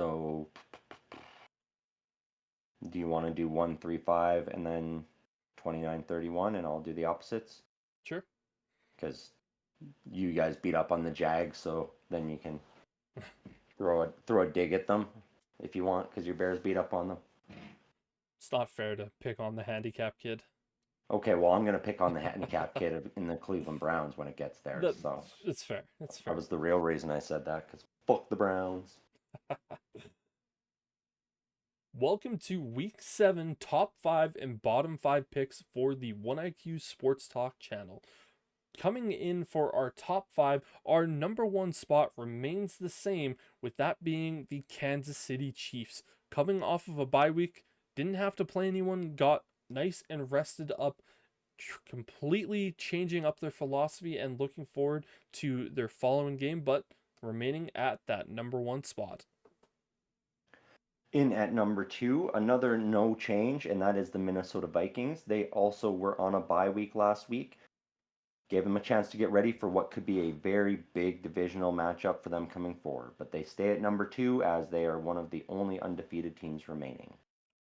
So do you want to do 135 and then 29-31 and I'll do the opposites? Sure. Because you guys beat up on the Jags, so then you can throw a dig at them if you want, because your Bears beat up on them. It's not fair to pick on the handicap kid. Okay, well, I'm gonna pick on the handicap kid in the Cleveland Browns when it gets there. That So it's fair. It's that fair. was the real reason I said that, because fuck the Browns. Welcome to Week 7 top 5 and bottom 5 picks for the 1IQ Sports Talk channel. Coming in for our top 5, our number 1 spot remains the same, with that being the Kansas City Chiefs. Coming off of a bye week, didn't have to play anyone, got nice and rested up, completely changing up their philosophy and looking forward to their following game, but remaining at that number 1 spot. In at number 2, another no change, and that is the Minnesota Vikings. They also were on a bye week last week. Gave them a chance to get ready for what could be a very big divisional matchup for them coming forward. But they stay at number 2 as they are one of the only undefeated teams remaining.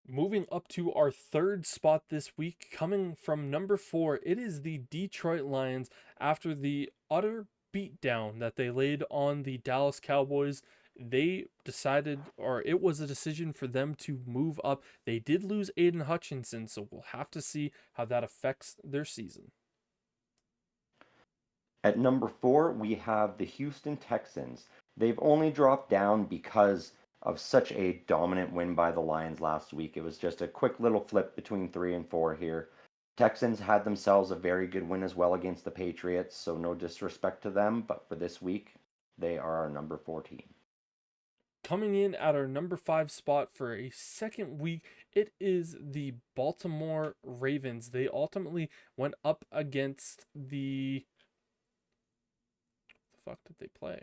Moving up to our third spot this week, coming from number 4, it is the Detroit Lions after the utter beatdown that they laid on the Dallas Cowboys. They decided, or it was a decision for them to move up. They did lose Aiden Hutchinson, so we'll have to see how that affects their season. At number 4, we have the Houston Texans. They've only dropped down because of such a dominant win by the Lions last week. It was just a quick little flip between 3 and 4 here. Texans had themselves a very good win as well against the Patriots, so no disrespect to them, but for this week, they are our number 4 team. Coming in at our number 5 spot for a second week, it is the Baltimore Ravens. They ultimately went up against the fuck did they play?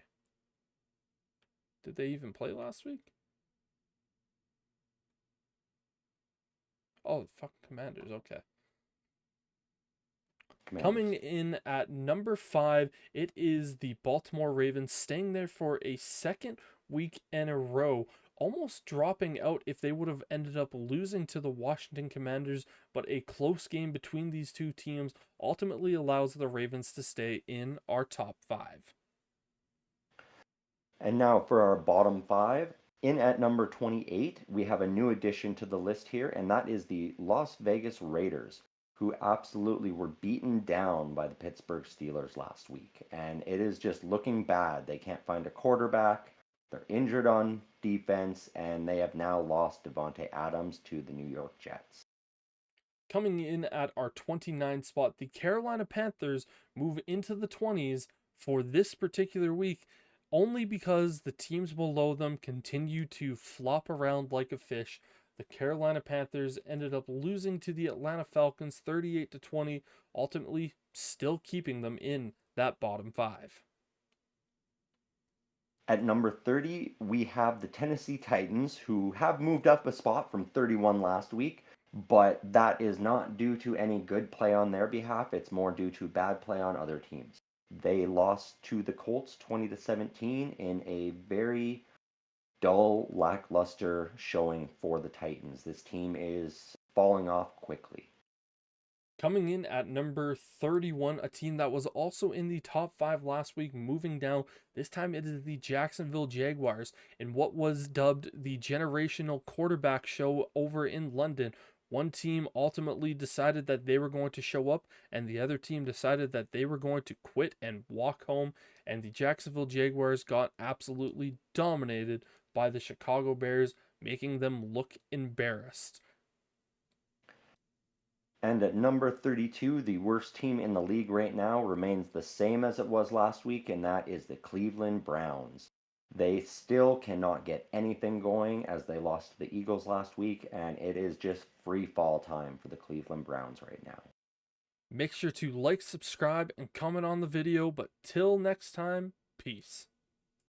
Did they even play last week? Oh, fuck, Commanders. Okay. Coming Commanders. in at number 5, it is the Baltimore Ravens, staying there for a second week in a row, almost dropping out if they would have ended up losing to the Washington Commanders, but a close game between these two teams ultimately allows the Ravens to stay in our top 5. And now for our bottom 5. In at number 28, we have a new addition to the list here, and that is the Las Vegas Raiders, who absolutely were beaten down by the Pittsburgh Steelers last week. And it is just looking bad. They can't find a quarterback, they're injured on defense, and they have now lost Devontae Adams to the New York Jets. Coming in at our 29th spot, the Carolina Panthers move into the 20s for this particular week only because the teams below them continue to flop around like a fish. The Carolina Panthers ended up losing to the Atlanta Falcons 38-20, ultimately still keeping them in that bottom 5. At number 30, we have the Tennessee Titans, who have moved up a spot from 31 last week, but that is not due to any good play on their behalf. It's more due to bad play on other teams. They lost to the Colts 20-17 in a very dull, lackluster showing for the Titans. This team is falling off quickly. Coming in at number 31, a team that was also in the top 5 last week, moving down. This time it is the Jacksonville Jaguars in what was dubbed the generational quarterback show over in London. One team ultimately decided that they were going to show up, and the other team decided that they were going to quit and walk home. And the Jacksonville Jaguars got absolutely dominated by the Chicago Bears, making them look embarrassed. And at number 32, the worst team in the league right now remains the same as it was last week, and that is the Cleveland Browns. They still cannot get anything going as they lost to the Eagles last week, and it is just free fall time for the Cleveland Browns right now. Make sure to like, subscribe, and comment on the video. But till next time, peace.